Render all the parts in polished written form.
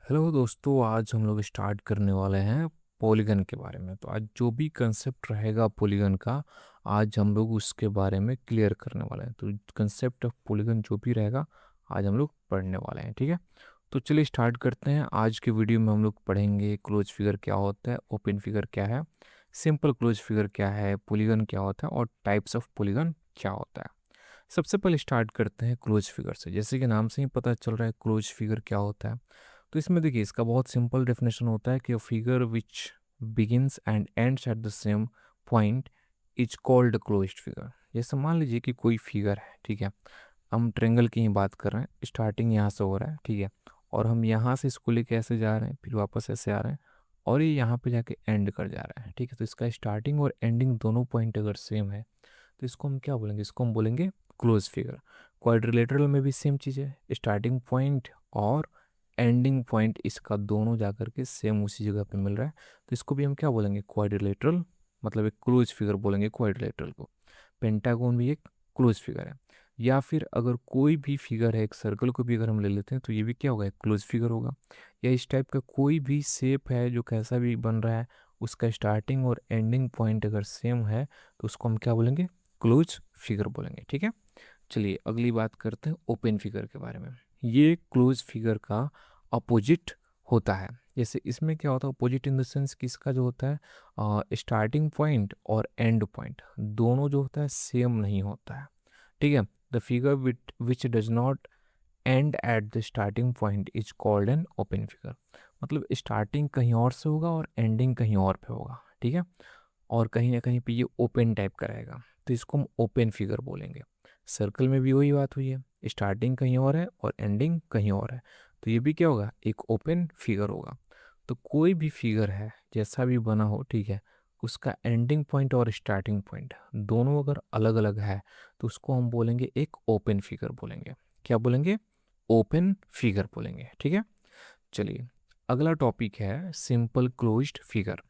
Hello दोस्तों, आज हम लोग स्टार्ट करने वाले हैं पॉलीगन के बारे में। तो आज जो भी कंसेप्ट रहेगा पॉलीगन का, आज हम लोग उसके बारे में क्लियर करने वाले हैं। तो कंसेप्ट ऑफ पॉलीगन जो भी रहेगा आज हम लोग पढ़ने वाले हैं, ठीक है। तो चलिए स्टार्ट करते हैं। आज के वीडियो में हम लोग पढ़ेंगे क्लोज फिगर क्या होता है, ओपन फिगर क्या है, सिंपल क्लोज फिगर क्या है, पॉलीगन क्या होता है और टाइप्स ऑफ पॉलीगन क्या होता है। सबसे पहले स्टार्ट करते हैं क्लोज फिगर से। जैसे कि नाम से ही पता चल रहा है क्लोज फिगर क्या होता है। तो इसमें देखिए, इसका बहुत सिंपल डेफिनेशन होता है कि figure which begins and ends at the same point is called closed figure. जैसे मान लीजिए कि कोई फिगर है, ठीक है। हम ट्रेंगल की ही बात कर रहे हैं, स्टार्टिंग यहाँ से हो रहा है, ठीक है। और हम यहाँ से इसको लेके ऐसे जा रहे हैं, फिर वापस ऐसे आ रहे हैं और ये यहाँ पे जाके एंड कर जा रहा है, ठीक है। तो इसका स्टार्टिंग और एंडिंग दोनों पॉइंट अगर सेम है तो इसको हम क्या बोलेंगे, इसको हम बोलेंगे क्लोज फिगर। क्वाड्रिलेटरल में भी सेम चीज़ है, स्टार्टिंग पॉइंट और एंडिंग पॉइंट इसका दोनों जाकर के सेम उसी जगह पे मिल रहा है। तो इसको भी हम क्या बोलेंगे, क्वाड्रिलेटरल, मतलब एक क्लोज फिगर बोलेंगे क्वाड्रिलेटरल को। पेंटागोन भी एक क्लोज फिगर है। या फिर अगर कोई भी फिगर है, एक सर्कल को भी अगर हम ले लेते हैं तो ये भी क्या होगा, एक क्लोज फिगर होगा। या इस टाइप का कोई भी शेप है जो कैसा भी बन रहा है, उसका स्टार्टिंग और एंडिंग पॉइंट अगर सेम है तो उसको हम क्या बोलेंगे, क्लोज फिगर बोलेंगे, ठीक है। चलिए अगली बात करते हैं ओपन फिगर के बारे में। ये क्लोज फिगर का अपोजिट होता है। जैसे इसमें क्या होता है अपोजिट, इन द सेंस कि इसका जो होता है स्टार्टिंग पॉइंट और एंड पॉइंट दोनों जो होता है सेम नहीं होता है, ठीक है। The figure which does not and at the starting point is called an open figure. मतलब स्टार्टिंग कहीं और से होगा और एंडिंग कहीं और पे होगा, ठीक है। और कहीं ना कहीं पे ये ओपन टाइप का रहेगा, तो इसको हम ओपन फिगर बोलेंगे। सर्कल में भी वही बात हुई है, स्टार्टिंग कहीं और है और एंडिंग कहीं और है, तो ये भी क्या होगा, एक ओपन फिगर होगा। तो कोई भी फिगर है जैसा भी बना हो, ठीक है, उसका एंडिंग पॉइंट और स्टार्टिंग पॉइंट दोनों अगर अलग अलग है तो उसको हम बोलेंगे एक ओपन फिगर बोलेंगे। क्या बोलेंगे, ओपन फिगर बोलेंगे, ठीक है। चलिए अगला टॉपिक है simple closed figure.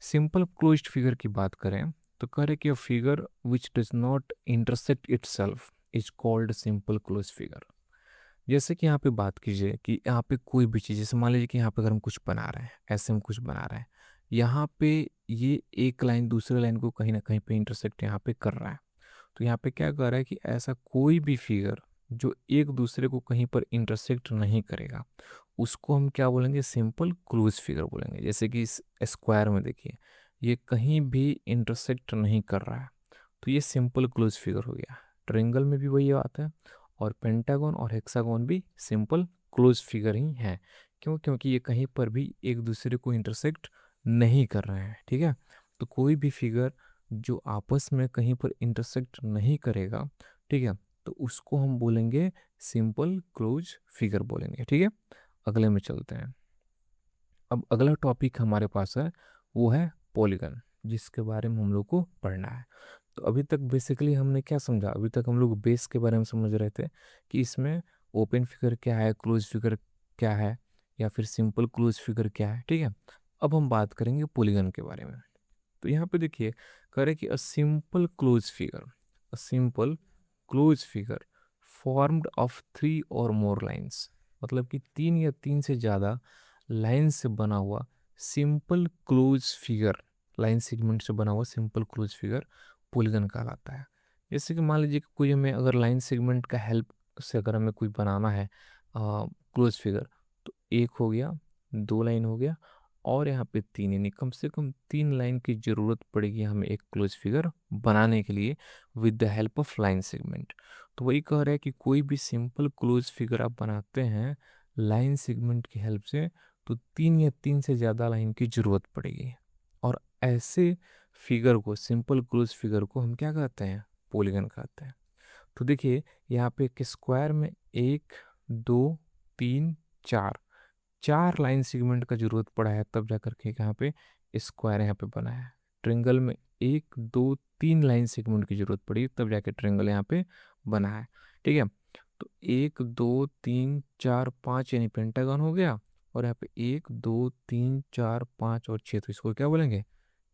Simple closed figure की बात करें तो कह रहे कि a figure which does not intersect itself is called simple close figure. जैसे कि यहाँ पे बात कीजिए कि यहाँ पे कोई भी चीज़, जैसे मान लीजिए कि यहाँ पे अगर हम कुछ बना रहे हैं, ऐसे हम कुछ बना रहे हैं, यहाँ पे ये एक लाइन दूसरे लाइन को कहीं ना कहीं पे इंटरसेक्ट यहाँ पे कर रहा है। तो यहाँ पे क्या कर रहा है कि ऐसा कोई भी फिगर जो एक दूसरे को कहीं पर इंटरसेक्ट नहीं करेगा उसको हम क्या बोलेंगे, सिंपल क्लोज फिगर बोलेंगे। जैसे कि इस स्क्वायर में देखिए, ये कहीं भी इंटरसेक्ट नहीं कर रहा है, तो ये सिंपल क्लोज फिगर हो गया। ट्रायंगल में भी वही बात है, और पेंटागन और हेक्सागन भी सिंपल क्लोज फिगर ही है। क्यों, क्योंकि ये कहीं पर भी एक दूसरे को इंटरसेक्ट नहीं कर रहे हैं, ठीक है। तो कोई भी फिगर जो आपस में कहीं पर इंटरसेक्ट नहीं करेगा, ठीक है, तो उसको हम बोलेंगे सिंपल क्लोज फिगर बोलेंगे, ठीक है। अगले में चलते हैं। अब अगला टॉपिक हमारे पास है, वो है पॉलीगन, जिसके बारे में हम लोग को पढ़ना है। तो अभी तक बेसिकली हमने क्या समझा, अभी तक हम लोग बेस के बारे में समझ रहे थे कि इसमें ओपन फिगर क्या है, क्लोज फिगर क्या है, या फिर सिंपल क्लोज फिगर क्या है, ठीक है। अब हम बात करेंगे पॉलीगन के बारे में। तो यहाँ पे देखिए, करें कि a simple close figure formed of 3 और मोर लाइंस, मतलब कि 3 या 3 से ज़्यादा लाइन से बना हुआ simple close figure, line segment से बना हुआ सिंपल क्लोज फिगर पॉलीगन कहलाता है। जैसे कि मान लीजिए कि कोई हमें अगर लाइन सेगमेंट का हेल्प से अगर हमें कोई बनाना है क्लोज फिगर, तो एक हो गया, 2 लाइन हो गया, और यहाँ पे 3, यानी कम से कम 3 लाइन की ज़रूरत पड़ेगी हमें एक क्लोज फिगर बनाने के लिए with the help of line segment. तो वही कह रहा है कि कोई भी सिंपल क्लोज फिगर आप बनाते हैं लाइन सेगमेंट की हेल्प से, तो 3 या 3 से ज़्यादा लाइन की ज़रूरत पड़ेगी। और ऐसे फिगर को, सिंपल क्लोज फिगर को हम क्या कहते हैं, पॉलीगन कहते हैं। तो देखिए यहाँ पे एक स्क्वायर में 1, 2, 3, 4, 4 लाइन सेगमेंट का जरूरत पड़ा है तब जा करके यहाँ पे स्क्वायर यहाँ पे बना है। ट्रेंगल में 1, 2, 3 लाइन सेगमेंट की जरूरत पड़ी तब जाके ट्रेंगल यहाँ पे बना है, ठीक है। तो 1, 2, 3, 4, 5 यानी पेंटागन हो गया, और यहाँ पे 1, 2, 3, 4, 5 और 6, तो इसको क्या बोलेंगे,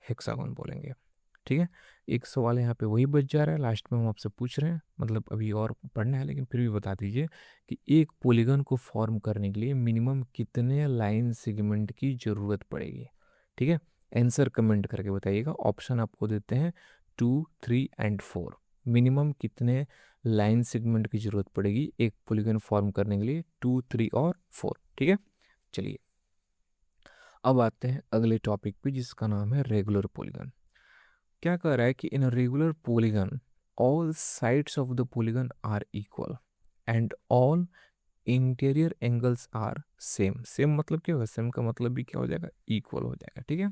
हेक्सागन बोलेंगे, ठीक है, एक सवाल यहाँ पे वही बच जा रहा है, लास्ट में हम आपसे पूछ रहे हैं, मतलब अभी और पढ़ना है लेकिन फिर भी बता दीजिए कि एक पॉलीगन को फॉर्म करने के लिए मिनिमम कितने लाइन सेगमेंट की ज़रूरत पड़ेगी। ठीक है, आंसर कमेंट करके बताइएगा। ऑप्शन आपको देते हैं 2, 3 एंड 4। मिनिमम कितने लाइन सेगमेंट की ज़रूरत पड़ेगी एक पॉलीगन फॉर्म करने के लिए, 2, 3 और 4। ठीक है, चलिए अब आते हैं अगले टॉपिक पे जिसका नाम है रेगुलर पॉलीगन। क्या कह रहा है कि in regular polygon all sides of the polygon are equal and all interior angles are same. Same मतलब क्या होगा, सेम का मतलब भी क्या हो जाएगा, इक्वल हो जाएगा। ठीक है,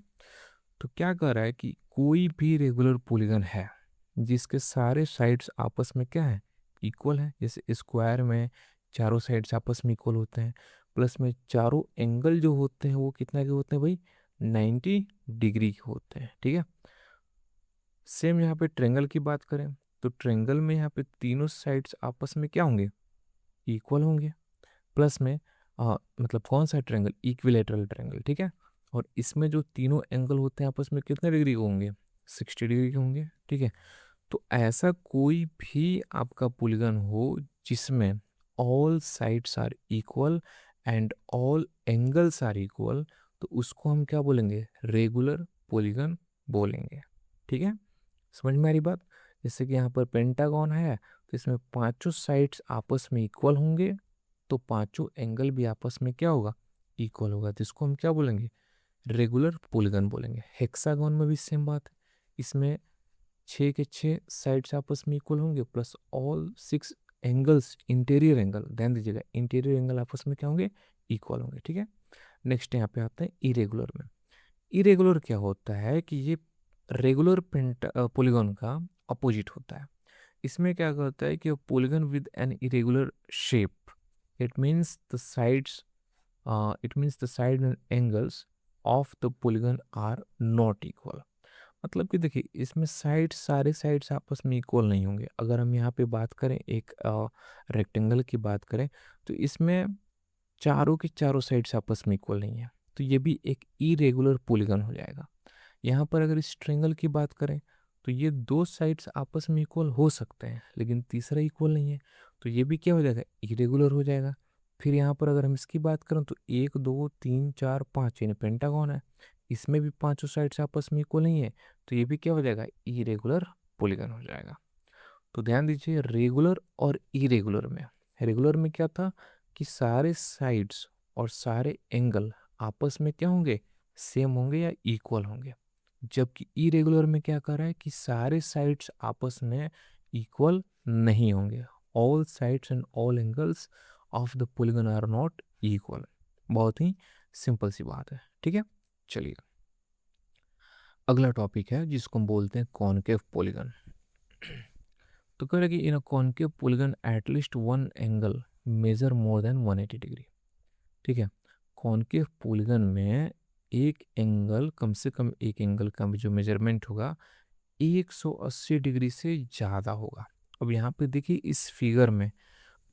तो क्या कह रहा है कि कोई भी रेगुलर पॉलीगन है जिसके सारे साइड्स आपस में क्या है, इक्वल है। जैसे स्क्वायर में चारों साइड्स आपस में इक्वल होते हैं, प्लस में चारों एंगल जो होते हैं वो कितना के होते हैं भाई, 90 डिग्री के होते हैं। ठीक है, सेम यहाँ पे ट्रेंगल की बात करें तो ट्रेंगल में यहाँ पे तीनों साइड्स आपस में क्या होंगे, इक्वल होंगे। प्लस में मतलब कौन सा ट्रेंगल, इक्विलेटरल ट्रेंगल। ठीक है, और इसमें जो तीनों एंगल होते हैं आपस में कितने डिग्री के होंगे, 60 डिग्री के होंगे। ठीक है, तो ऐसा कोई भी आपका पॉलीगन हो जिसमें all sides are equal and all angles are equal, तो उसको हम क्या बोलेंगे, रेगुलर पॉलीगन बोलेंगे। ठीक है, समझ में आ रही बात। जैसे कि यहाँ पर पेंटागन है तो इसमें पांचों साइड्स आपस में इक्वल होंगे, तो पांचों एंगल भी आपस में क्या होगा, इक्वल होगा, तो इसको हम क्या बोलेंगे, रेगुलर पॉलीगन बोलेंगे। हेक्सागन में भी सेम बात है, इसमें छः के छः साइड्स आपस में इक्वल होंगे, plus all 6 angles, interior angle ध्यान दीजिएगा, इंटीरियर एंगल आपस में क्या होंगे, इक्वल होंगे। ठीक है, नेक्स्ट यहाँ पे आता है इरेगुलर में। इरेगुलर क्या होता है कि ये रेगुलर पॉलीगन का अपोजिट होता है। इसमें क्या होता है कि polygon with an irregular shape, it means the sides the side angles of the polygon are not equal. मतलब कि देखिए इसमें सारे साइड्स आपस में इक्वल नहीं होंगे। अगर हम यहाँ पे बात करें एक रेक्टेंगल की बात करें तो इसमें चारों के चारों साइड्स आपस में इक्वल नहीं है, तो ये भी एक इरेगुलर पॉलीगन हो जाएगा। यहाँ पर अगर इस ट्रायंगल की बात करें तो ये दो साइड्स आपस में इक्वल हो सकते हैं लेकिन तीसरा इक्वल नहीं है, तो ये भी क्या हो जाएगा, इरेगुलर हो जाएगा। फिर यहाँ पर अगर हम इसकी बात करें तो 1, 2, 3, 4, 5 यानी पेंटागन है, इसमें भी पांचों साइड्स आपस में इक्वल नहीं है, तो ये भी क्या हो जाएगा, इरेगुलर पॉलीगन हो जाएगा। तो ध्यान दीजिए रेगुलर और इरेगुलर में, रेगुलर में क्या था कि सारे साइड्स और सारे एंगल आपस में क्या होंगे, सेम होंगे या इक्वल होंगे। जबकि इरेगुलर में क्या कर रहा है कि सारे साइड्स आपस में इक्वल नहीं होंगे, all sides and all angles of the polygon are not equal. बहुत ही सिंपल सी बात है। ठीक है, चलिए अगला टॉपिक है जिसको हम बोलते हैं कॉनकेव पॉलीगन। तो कह रहा है कि in a concave polygon at least one angle measure more than 180 degree. ठीक है, कॉनकेव पॉलीगन में एक एंगल, कम से कम एक एंगल का जो मेजरमेंट होगा 180 डिग्री से ज़्यादा होगा। अब यहाँ पे देखिए इस फिगर में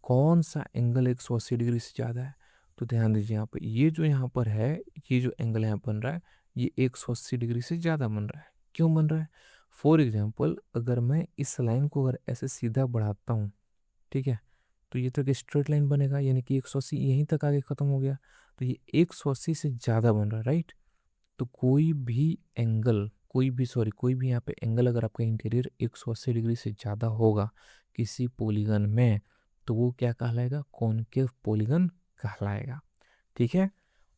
कौन सा एंगल 180 डिग्री से ज़्यादा है, तो ध्यान दीजिए यहाँ पे ये जो यहाँ पर है, ये जो एंगल यहाँ बन रहा है ये 180 डिग्री से ज़्यादा बन रहा है। क्यों बन रहा है, फॉर एग्जाम्पल अगर मैं इस लाइन को अगर ऐसे सीधा बढ़ाता हूँ, ठीक है, तो ये तो एक स्ट्रेट लाइन बनेगा, यानी कि 180 यहीं तक आगे ख़त्म हो गया, तो ये 180 से ज़्यादा बन रहा है, राइट। तो कोई भी एंगल, कोई भी यहाँ पे एंगल अगर आपका इंटीरियर 180 डिग्री से ज़्यादा होगा किसी पॉलीगन में, तो वो क्या कहलाएगा, कॉनकेव पॉलीगन कहलाएगा। ठीक है,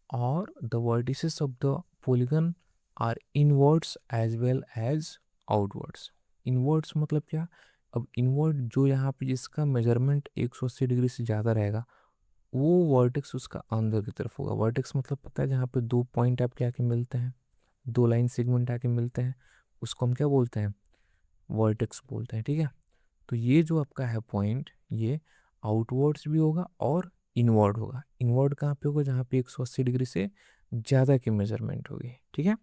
और the vertices of the polygon are inwards as well as outwards. Inwards मतलब क्या, अब इनवर्ड जो यहाँ पे जिसका मेजरमेंट 180 डिग्री से ज़्यादा रहेगा वो वर्टेक्स उसका अंदर की तरफ होगा। वर्टेक्स मतलब पता है जहाँ पे दो पॉइंट आपके आके मिलते हैं, दो लाइन सेगमेंट आके मिलते हैं, उसको हम क्या बोलते हैं, वर्टेक्स बोलते हैं। ठीक है, तो ये जो आपका है पॉइंट ये आउटवर्ड्स भी होगा और इनवर्ड होगा। इनवर्ड कहाँ पे होगा, जहाँ पे 180 डिग्री से ज़्यादा की मेजरमेंट होगी। ठीक है,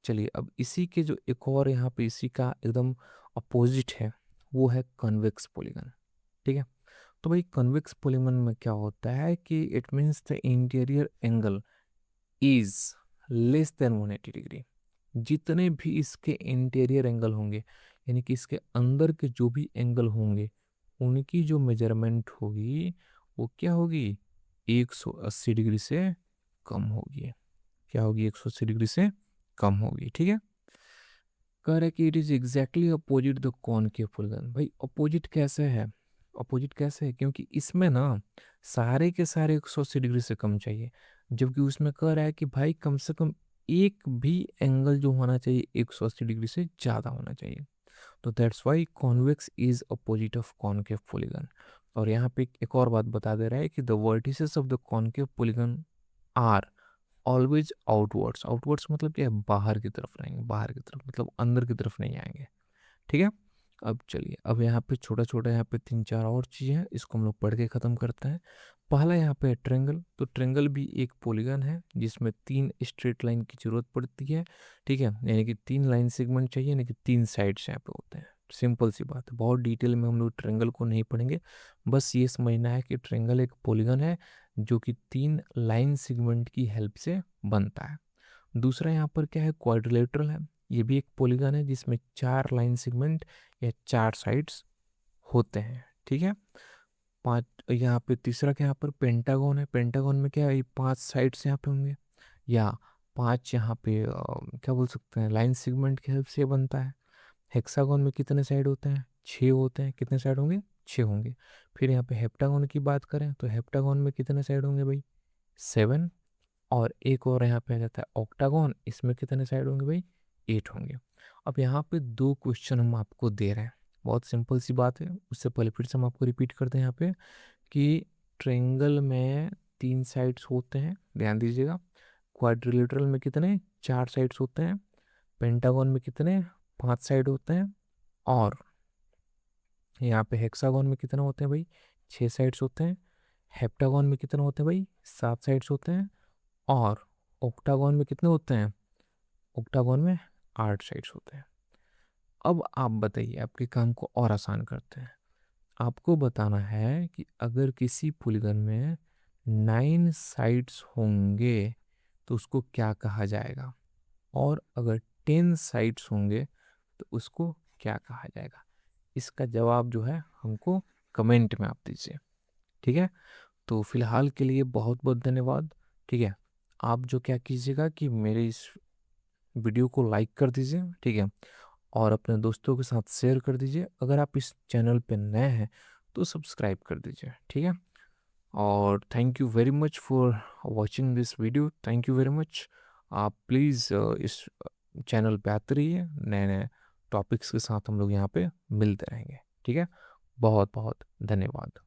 चलिए अब इसी के जो एक और यहाँ पे इसी का एकदम अपोजिट है वो है कन्वेक्स पॉलीगन। ठीक है, तो भाई कन्वेक्स पॉलीगन में क्या होता है कि it means the interior angle is less than 180 degree जितने भी इसके इंटीरियर एंगल होंगे, यानी कि इसके अंदर के जो भी एंगल होंगे, उनकी जो मेजरमेंट होगी वो क्या होगी, 180 डिग्री से कम होगी। क्या होगी, 180 डिग्री से कम होगी। ठीक है, कह रहे कि it is exactly opposite the concave polygon. भाई अपोजिट कैसे है, अपोजिट कैसे है, क्योंकि इसमें ना सारे के सारे 180 डिग्री से कम चाहिए, जबकि उसमें कह रहा है कि भाई कम से कम एक भी एंगल जो होना चाहिए 180 डिग्री से ज़्यादा होना चाहिए। तो that's why convex is opposite of concave polygon. और यहाँ पे एक और बात बता दे रहा है कि the vertices of the concave polygon are always outwards. Outwards मतलब क्या है, बाहर की तरफ रहेंगे, बाहर की तरफ मतलब अंदर की तरफ नहीं आएंगे। ठीक है, अब चलिए, अब यहाँ पे छोटा छोटा यहाँ पे 3-4 और चीज़ है, इसको हम लोग पढ़ के ख़त्म करते हैं। पहला यहाँ पे है ट्रेंगल। तो ट्रेंगल भी एक पॉलीगन है जिसमें 3 स्ट्रेट लाइन की जरूरत पड़ती है। ठीक है, यानी कि 3 लाइन सेगमेंट चाहिए, यानी कि 3 साइड्स यहाँ पे होते हैं। सिंपल सी बात है, बहुत डिटेल में हम लोग ट्रेंगल को नहीं पढ़ेंगे, बस ये समझना है कि ट्रेंगल एक पॉलीगन है जो कि 3 लाइन सेगमेंट की हेल्प से बनता है। दूसरा यहाँ पर क्या है, क्वाड्रिलेटरल है। ये भी एक पॉलीगन है जिसमें 4 लाइन सेगमेंट या 4 साइड्स होते हैं। ठीक है, 5 यहाँ पे। तीसरा क्या, यहाँ पर पेंटागन है। पेंटागन में क्या है, ये 5 साइड्स यहाँ पे होंगे, या 5 यहाँ पे क्या बोल सकते हैं, लाइन सेगमेंट की हेल्प से बनता है। हेक्सागन में कितने साइड होते हैं, 6 होते हैं। कितने साइड होंगे, 6 होंगे। फिर यहाँ पे हेप्टागन की बात करें तो हेप्टागन में कितने साइड होंगे भाई, 7। और एक और यहाँ पे आ जाता है ऑक्टागन, इसमें कितने साइड होंगे भाई, 8 होंगे। अब यहाँ पे 2 क्वेश्चन हम आपको दे रहे हैं, बहुत सिंपल सी बात है। उससे पहले फिर से हम आपको रिपीट करते हैं यहाँ पे कि ट्रेंगल में 3 साइड्स होते हैं, ध्यान दीजिएगा। क्वाड्रिलेटरल में कितने, 4 साइड्स होते हैं। पेंटागन में कितने, 5 साइड होते हैं। और यहाँ पे हेक्सागन में कितने होते हैं भाई, 6 साइड्स होते हैं। हेप्टागन में कितने होते हैं भाई, 7 साइड्स होते हैं। और ऑक्टागन में कितने होते हैं, ऑक्टागन में 8 साइड्स होते हैं। अब आप बताइए, आपके काम को और आसान करते हैं। आपको बताना है कि अगर किसी पॉलीगन में 9 साइड्स होंगे तो उसको क्या कहा जाएगा, और अगर 10 साइड्स होंगे तो उसको क्या कहा जाएगा। इसका जवाब जो है हमको कमेंट में आप दीजिए। ठीक है, तो फिलहाल के लिए बहुत बहुत धन्यवाद। ठीक है, आप जो क्या कीजिएगा कि मेरे इस वीडियो को लाइक कर दीजिए। ठीक है, और अपने दोस्तों के साथ शेयर कर दीजिए। अगर आप इस चैनल पे नए हैं तो सब्सक्राइब कर दीजिए। ठीक है, और thank you very much for watching this video. Thank you very much. आप प्लीज़ इस चैनल पे आते रहिए, नए नए टॉपिक्स के साथ हम लोग यहाँ पे मिलते रहेंगे। ठीक है, बहुत बहुत धन्यवाद।